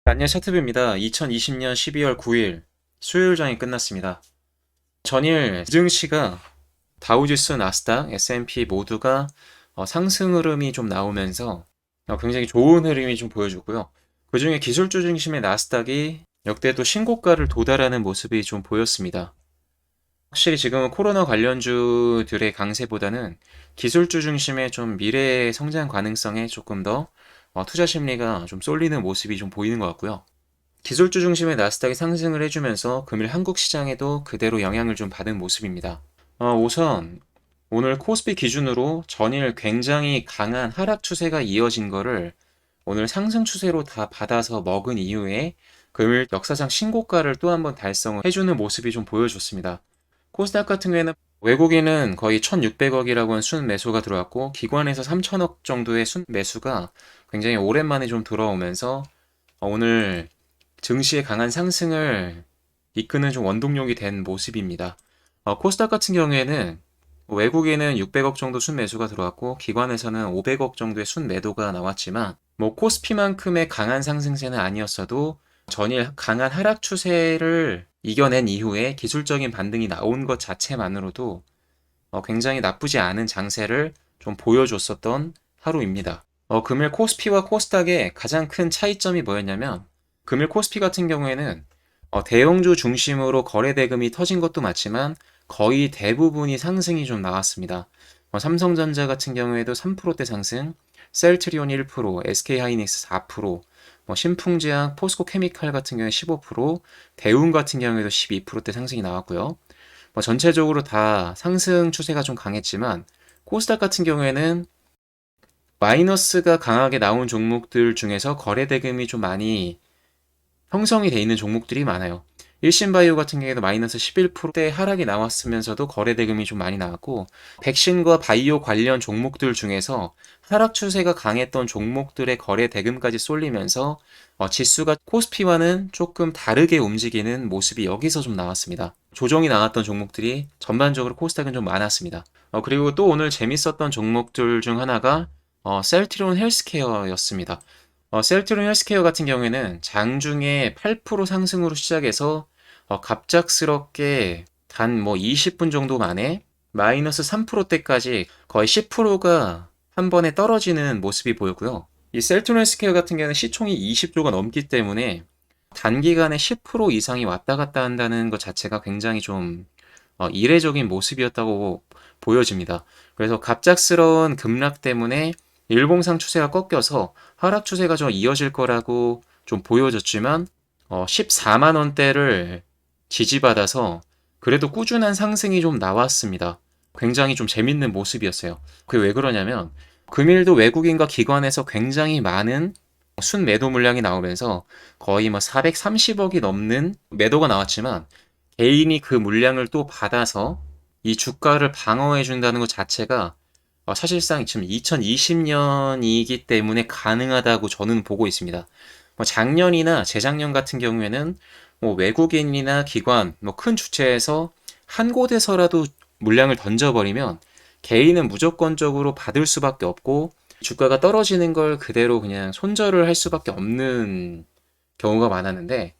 안녕, 차트뷰입니다. 2020년 12월 9일 수요일장이 끝났습니다. 전일 증시가 다우지수, 나스닥, S&P 모두가 상승 흐름이 좀 나오면서 굉장히 좋은 흐름이 좀 보여줬고요. 그중에 기술주 중심의 나스닥이 역대 또 신고가를 도달하는 모습이 좀 보였습니다. 확실히 지금은 코로나 관련주들의 강세보다는 기술주 중심의 좀 미래 성장 가능성에 조금 더 투자 심리가 좀 쏠리는 모습이 좀 보이는 것 같고요. 기술주 중심의 나스닥이 상승을 해주면서 금일 한국 시장에도 그대로 영향을 좀 받은 모습입니다. 우선 오늘 코스피 기준으로 전일 굉장히 강한 하락 추세가 이어진 거를 오늘 상승 추세로 다 받아서 먹은 이후에 금일 역사상 신고가를 또 한번 달성을 해주는 모습이 좀 보여줬습니다. 코스닥 같은 경우에는 외국인은 거의 1,600억이라고 하는 순 매수가 들어왔고 기관에서 3,000억 정도의 순 매수가 굉장히 오랜만에 좀 들어오면서 오늘 증시의 강한 상승을 이끄는 좀 원동력이 된 모습입니다. 코스닥 같은 경우에는 외국인은 600억 정도 순매수가 들어왔고 기관에서는 500억 정도의 순매도가 나왔지만 코스피만큼의 강한 상승세는 아니었어도 전일 강한 하락 추세를 이겨낸 이후에 기술적인 반등이 나온 것 자체만으로도 굉장히 나쁘지 않은 장세를 좀 보여줬었던 하루입니다. 금일 코스피와 코스닥의 가장 큰 차이점이 뭐였냐면 금일 코스피 같은 경우에는 대형주 중심으로 거래 대금이 터진 것도 맞지만 거의 대부분이 상승이 좀 나왔습니다. 삼성전자 같은 경우에도 3%대 상승, 셀트리온 1%, SK하이닉스 4%, 신풍제약, 포스코케미칼 같은 경우에 15%, 대웅 같은 경우에도 12%대 상승이 나왔고요. 전체적으로 다 상승 추세가 좀 강했지만 코스닥 같은 경우에는 마이너스가 강하게 나온 종목들 중에서 거래 대금이 좀 많이 형성이 돼 있는 종목들이 많아요. 일신바이오 같은 경우에도 마이너스 11%대 하락이 나왔으면서도 거래 대금이 좀 많이 나왔고 백신과 바이오 관련 종목들 중에서 하락 추세가 강했던 종목들의 거래 대금까지 쏠리면서 지수가 코스피와는 조금 다르게 움직이는 모습이 여기서 좀 나왔습니다. 조정이 나왔던 종목들이 전반적으로 코스닥은 좀 많았습니다. 그리고 또 오늘 재밌었던 종목들 중 하나가 셀트리온 헬스케어였습니다. 셀트리온 헬스케어 같은 경우에는 장중에 8% 상승으로 시작해서 갑작스럽게 단 20분 정도 만에 마이너스 3%대까지 거의 10%가 한 번에 떨어지는 모습이 보였고요. 이 셀트리온 헬스케어 같은 경우는 시총이 20조가 넘기 때문에 단기간에 10% 이상이 왔다 갔다 한다는 것 자체가 굉장히 좀 이례적인 모습이었다고 보여집니다. 그래서 갑작스러운 급락 때문에 일봉상 추세가 꺾여서 하락 추세가 좀 이어질 거라고 좀 보여졌지만 14만 원대를 지지받아서 그래도 꾸준한 상승이 좀 나왔습니다. 굉장히 좀 재밌는 모습이었어요. 그게 왜 그러냐면 금일도 외국인과 기관에서 굉장히 많은 순매도 물량이 나오면서 거의 430억이 넘는 매도가 나왔지만 개인이 그 물량을 또 받아서 이 주가를 방어해 준다는 것 자체가 사실상 지금 2020년이기 때문에 가능하다고 저는 보고 있습니다. 작년이나 재작년 같은 경우에는 외국인이나 기관, 큰 주체에서 한 곳에서라도 물량을 던져버리면 개인은 무조건적으로 받을 수밖에 없고 주가가 떨어지는 걸 그대로 그냥 손절을 할 수밖에 없는 경우가 많았는데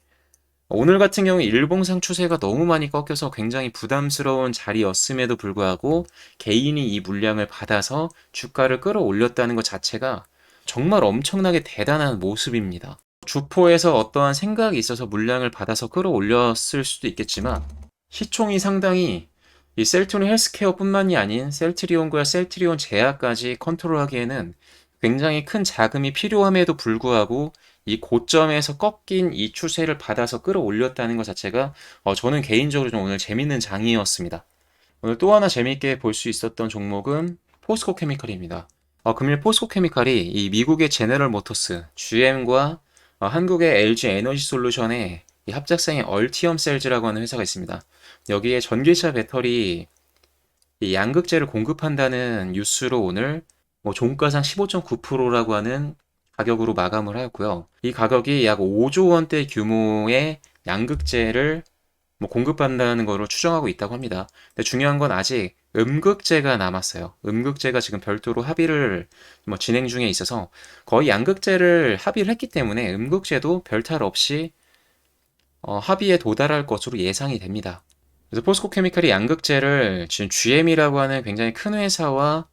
오늘 같은 경우 일봉상 추세가 너무 많이 꺾여서 굉장히 부담스러운 자리였음에도 불구하고 개인이 이 물량을 받아서 주가를 끌어올렸다는 것 자체가 정말 엄청나게 대단한 모습입니다. 주포에서 어떠한 생각이 있어서 물량을 받아서 끌어올렸을 수도 있겠지만 시총이 상당히 이 셀트리온 헬스케어뿐만이 아닌 셀트리온과 셀트리온 제약까지 컨트롤하기에는 굉장히 큰 자금이 필요함에도 불구하고 이 고점에서 꺾인 이 추세를 받아서 끌어올렸다는 것 자체가 저는 개인적으로 좀 오늘 재밌는 장이었습니다. 오늘 또 하나 재밌게 볼 수 있었던 종목은 포스코 케미칼입니다. 금일 포스코 케미칼이 이 미국의 제너럴 모터스, GM과 한국의 LG 에너지 솔루션의 이 합작사인 얼티엄 셀즈라고 하는 회사가 있습니다. 여기에 전기차 배터리 이 양극재를 공급한다는 뉴스로 오늘 종가상 15.9%라고 하는 가격으로 마감을 하였고요. 이 가격이 약 5조 원대 규모의 양극재를 공급한다는 거로 추정하고 있다고 합니다. 근데 중요한 건 아직 음극재가 남았어요. 음극재가 지금 별도로 합의를 뭐 진행 중에 있어서 거의 양극재를 합의를 했기 때문에 음극재도 별탈 없이 합의에 도달할 것으로 예상이 됩니다. 그래서 포스코 케미칼이 양극재를 지금 GM이라고 하는 굉장히 큰 회사와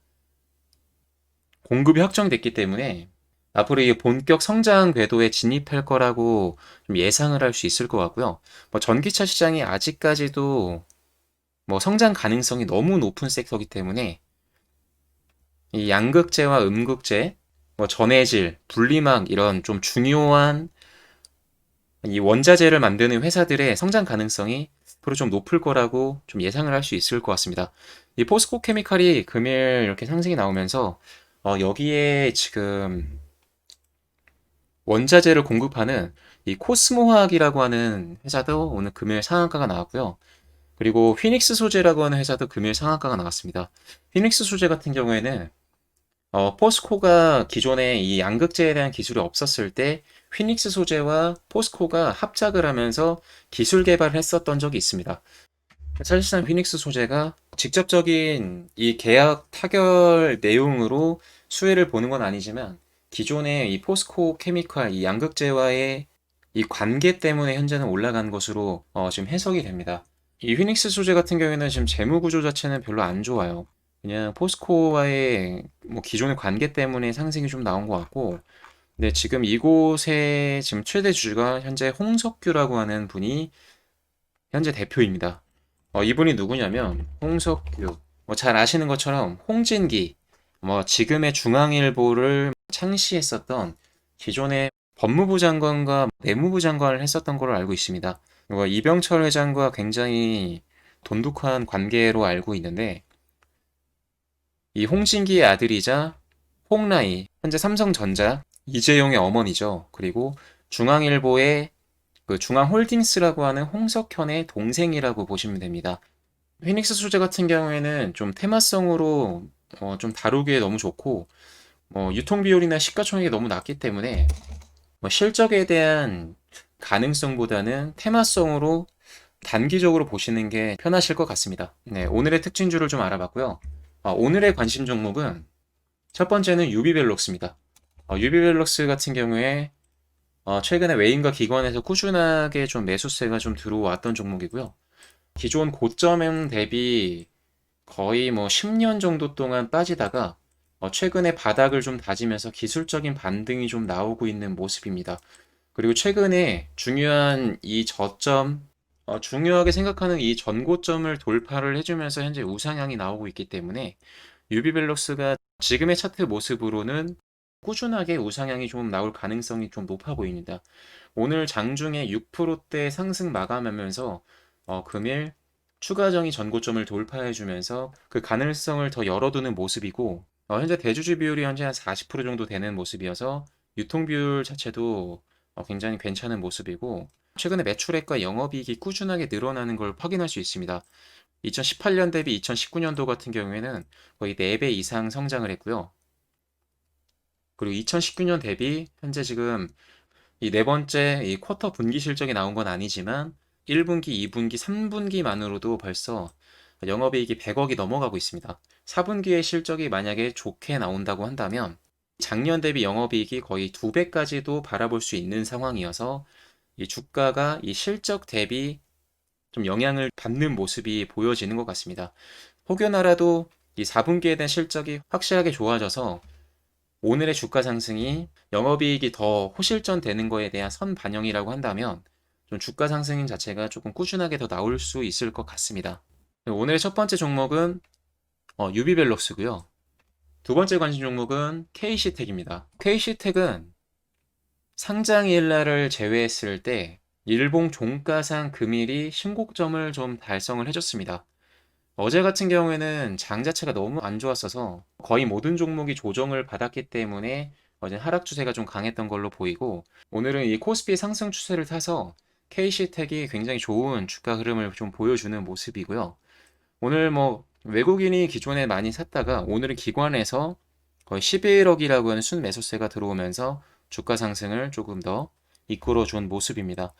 공급이 확정됐기 때문에 앞으로 이 본격 성장 궤도에 진입할 거라고 좀 예상을 할 수 있을 것 같고요. 뭐 전기차 시장이 아직까지도 뭐 성장 가능성이 너무 높은 섹터이기 때문에 이 양극재와 음극재, 뭐 전해질, 분리막 이런 좀 중요한 이 원자재를 만드는 회사들의 성장 가능성이 앞으로 좀 높을 거라고 좀 예상을 할 수 있을 것 같습니다. 이 포스코 케미칼이 금일 이렇게 상승이 나오면서 여기에 지금 원자재를 공급하는 이 코스모화학이라고 하는 회사도 오늘 금일 상한가가 나왔고요. 그리고 휘닉스 소재라고 하는 회사도 금일 상한가가 나왔습니다. 휘닉스 소재 같은 경우에는 포스코가 기존에 이 양극재에 대한 기술이 없었을 때 휘닉스 소재와 포스코가 합작을 하면서 기술 개발을 했었던 적이 있습니다. 사실상 휘닉스 소재가 직접적인 이 계약 타결 내용으로 수혜를 보는 건 아니지만 기존의 이 포스코 케미칼 이 양극재와의 이 관계 때문에 현재는 올라간 것으로 지금 해석이 됩니다. 이 휘닉스 소재 같은 경우에는 지금 재무 구조 자체는 별로 안 좋아요. 그냥 포스코와의 뭐 기존의 관계 때문에 상승이 좀 나온 것 같고, 근데 지금 이곳의 지금 최대 주주가 현재 홍석규라고 하는 분이 현재 대표입니다. 이분이 누구냐면 홍석규. 뭐 잘 아시는 것처럼 홍진기, 뭐 지금의 중앙일보를 창시했었던 기존의 법무부 장관과 내무부 장관을 했었던 걸로 알고 있습니다. 그리고 이병철 회장과 굉장히 돈독한 관계로 알고 있는데 이 홍진기의 아들이자 홍라희, 현재 삼성전자 이재용의 어머니죠. 그리고 중앙일보의 그 중앙홀딩스라고 하는 홍석현의 동생이라고 보시면 됩니다. 휘닉스 소재 같은 경우에는 좀 테마성으로 좀 다루기에 너무 좋고 유통 비율이나 시가총액이 너무 낮기 때문에 뭐 실적에 대한 가능성보다는 테마성으로 단기적으로 보시는 게 편하실 것 같습니다. 네, 오늘의 특징주를 좀 알아봤고요. 오늘의 관심 종목은 첫 번째는 유비벨록스입니다. 유비벨록스 같은 경우에 최근에 외인과 기관에서 꾸준하게 좀 매수세가 좀 들어왔던 종목이고요. 기존 고점 대비 거의 뭐 10년 정도 동안 빠지다가 최근에 바닥을 좀 다지면서 기술적인 반등이 좀 나오고 있는 모습입니다. 그리고 최근에 중요한 이 저점, 중요하게 생각하는 이 전고점을 돌파를 해주면서 현재 우상향이 나오고 있기 때문에 유비벨록스가 지금의 차트 모습으로는 꾸준하게 우상향이 좀 나올 가능성이 좀 높아 보입니다. 오늘 장중에 6%대 상승 마감하면서 금일 추가적인 전고점을 돌파해주면서 그 가능성을 더 열어두는 모습이고 현재 대주주 비율이 현재 한 40% 정도 되는 모습이어서 유통 비율 자체도 굉장히 괜찮은 모습이고 최근에 매출액과 영업이익이 꾸준하게 늘어나는 걸 확인할 수 있습니다. 2018년 대비 2019년도 같은 경우에는 거의 4배 이상 성장을 했고요. 그리고 2019년 대비 현재 지금 이 네 번째 이 쿼터 분기 실적이 나온 건 아니지만 1분기, 2분기, 3분기만으로도 벌써 영업이익이 100억이 넘어가고 있습니다. 4분기의 실적이 만약에 좋게 나온다고 한다면 작년 대비 영업이익이 거의 2배까지도 바라볼 수 있는 상황이어서 이 주가가 이 실적 대비 좀 영향을 받는 모습이 보여지는 것 같습니다. 혹여나라도 이 4분기에 대한 실적이 확실하게 좋아져서 오늘의 주가 상승이 영업이익이 더 호실전되는 거에 대한 선반영이라고 한다면 좀 주가 상승 자체가 조금 꾸준하게 더 나올 수 있을 것 같습니다. 오늘의 첫 번째 종목은 유비벨록스고요. 두 번째 관심 종목은 KC텍입니다. KC텍은 상장일날을 제외했을 때 일봉 종가상 금일이 신고점을 좀 달성을 해줬습니다. 어제 같은 경우에는 장 자체가 너무 안 좋았어서 거의 모든 종목이 조정을 받았기 때문에 어제 하락 추세가 좀 강했던 걸로 보이고 오늘은 이 코스피 상승 추세를 타서 KC텍이 굉장히 좋은 주가 흐름을 좀 보여주는 모습이고요. 오늘 뭐 외국인이 기존에 많이 샀다가 오늘은 기관에서 거의 11억이라고 하는 순매수세가 들어오면서 주가 상승을 조금 더 이끌어 준 모습입니다.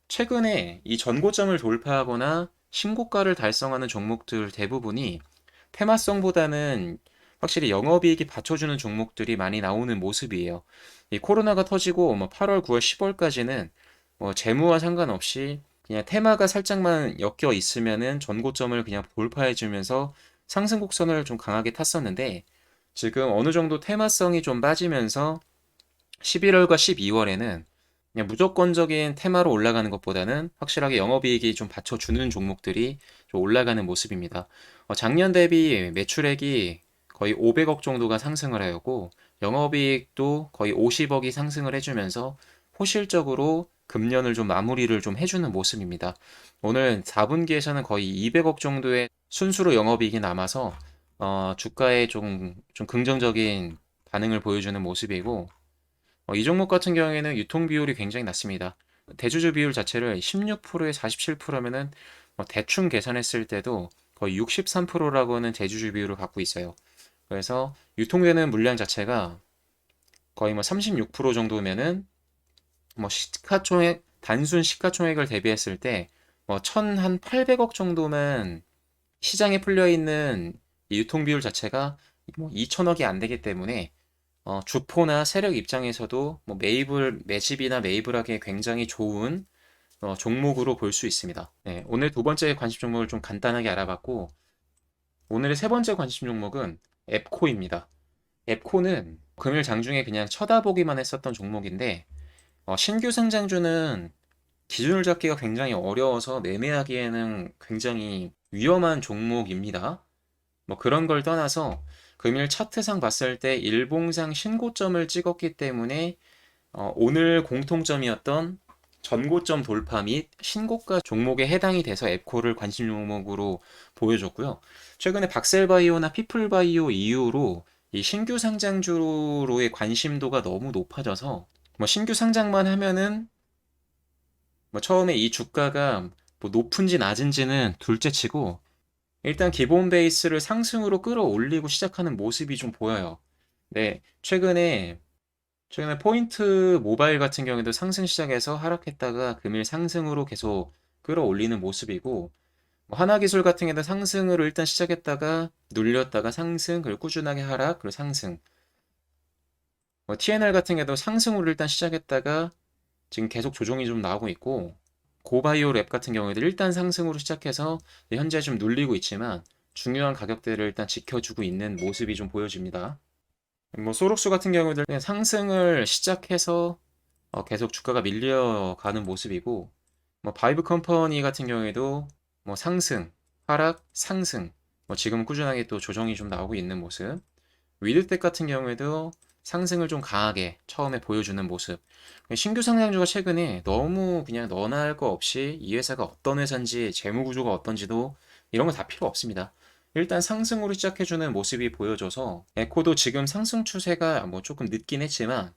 최근에 이 전고점을 돌파하거나 신고가를 달성하는 종목들 대부분이 테마성보다는 확실히 영업이익이 받쳐주는 종목들이 많이 나오는 모습이에요. 이 코로나가 터지고 8월, 9월, 10월까지는 재무와 상관없이 그냥 테마가 살짝만 엮여 있으면은 전고점을 그냥 돌파해주면서 상승 곡선을 좀 강하게 탔었는데, 지금 어느 정도 테마성이 좀 빠지면서 11월과 12월에는 그냥 무조건적인 테마로 올라가는 것보다는 확실하게 영업이익이 좀 받쳐주는 종목들이 좀 올라가는 모습입니다. 작년 대비 매출액이 거의 500억 정도가 상승을 하였고, 영업이익도 거의 50억이 상승을 해주면서 포실적으로 금년을 좀 마무리를 좀 해주는 모습입니다. 오늘 4분기에서는 거의 200억 정도의 순수로 영업이익이 남아서 주가에 좀 긍정적인 반응을 보여주는 모습이고, 이 종목 같은 경우에는 유통 비율이 굉장히 낮습니다. 대주주 비율 자체를 16%에 47%면은 대충 계산했을 때도 거의 63%라고는 대주주 비율을 갖고 있어요. 그래서 유통되는 물량 자체가 거의 36% 정도면은 시가총액, 단순 시가총액을 대비했을 때 1,800억 정도만 시장에 풀려 있는 이 유통 비율 자체가 2천억이 안 되기 때문에 주포나 세력 입장에서도 매집이나 매입을 하기에 굉장히 좋은 종목으로 볼 수 있습니다. 네, 오늘 두 번째 관심 종목을 좀 간단하게 알아봤고, 오늘의 세 번째 관심 종목은 앱코입니다. 앱코는 금일 장중에 그냥 쳐다보기만 했었던 종목인데, 신규 상장주는 기준을 잡기가 굉장히 어려워서 매매하기에는 굉장히 위험한 종목입니다. 그런 걸 떠나서 금일 차트상 봤을 때 일봉상 신고점을 찍었기 때문에 오늘 공통점이었던 전고점 돌파 및 신고가 종목에 해당이 돼서 앱코를 관심 종목으로 보여줬고요. 최근에 박셀바이오나 피플바이오 이후로 이 신규 상장주로의 관심도가 너무 높아져서 신규 상장만 하면은 처음에 이 주가가 높은지 낮은지는 둘째치고 일단 기본 베이스를 상승으로 끌어올리고 시작하는 모습이 좀 보여요. 네, 최근에 포인트 모바일 같은 경우에도 상승 시작해서 하락했다가 금일 상승으로 계속 끌어올리는 모습이고, 하나기술 같은 경우도 상승으로 일단 시작했다가 눌렸다가 상승, 그리고 꾸준하게 하락, 그리고 상승. TNR 같은 경우도 상승으로 일단 시작했다가 지금 계속 조정이 좀 나오고 있고, 고바이오 랩 같은 경우에도 일단 상승으로 시작해서 현재 좀 눌리고 있지만 중요한 가격대를 일단 지켜주고 있는 모습이 좀 보여집니다. 소록수 같은 경우도 그냥 상승을 시작해서 계속 주가가 밀려가는 모습이고, 바이브 컴퍼니 같은 경우에도 상승, 하락, 상승, 지금 꾸준하게 또 조정이 좀 나오고 있는 모습. 위드텍 같은 경우에도 상승을 좀 강하게 처음에 보여주는 모습. 신규 상장주가 최근에 너무 그냥 너나 할 거 없이 이 회사가 어떤 회사인지 재무 구조가 어떤지도 이런 거 다 필요 없습니다. 일단 상승으로 시작해주는 모습이 보여줘서 에코도 지금 상승 추세가 조금 늦긴 했지만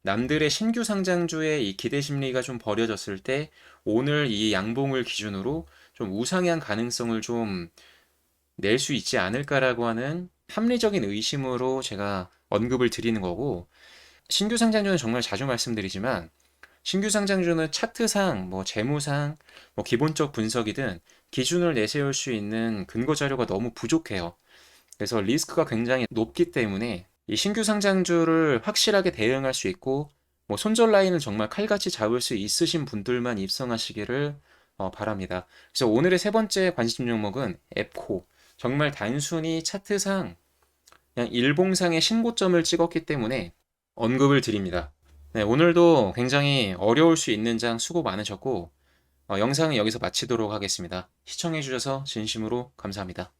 남들의 신규 상장주의 이 기대 심리가 좀 버려졌을 때 오늘 이 양봉을 기준으로 좀 우상향 가능성을 좀 낼 수 있지 않을까라고 하는 합리적인 의심으로 제가 언급을 드리는 거고, 신규 상장주는 정말 자주 말씀드리지만 신규 상장주는 차트상, 재무상, 기본적 분석이든 기준을 내세울 수 있는 근거 자료가 너무 부족해요. 그래서 리스크가 굉장히 높기 때문에 이 신규 상장주를 확실하게 대응할 수 있고 손절 라인을 정말 칼같이 잡을 수 있으신 분들만 입성하시기를 바랍니다. 그래서 오늘의 세 번째 관심 종목은 앱코. 정말 단순히 차트상 그냥 일봉상의 신고점을 찍었기 때문에 언급을 드립니다. 네, 오늘도 굉장히 어려울 수 있는 장 수고 많으셨고 영상은 여기서 마치도록 하겠습니다. 시청해주셔서 진심으로 감사합니다.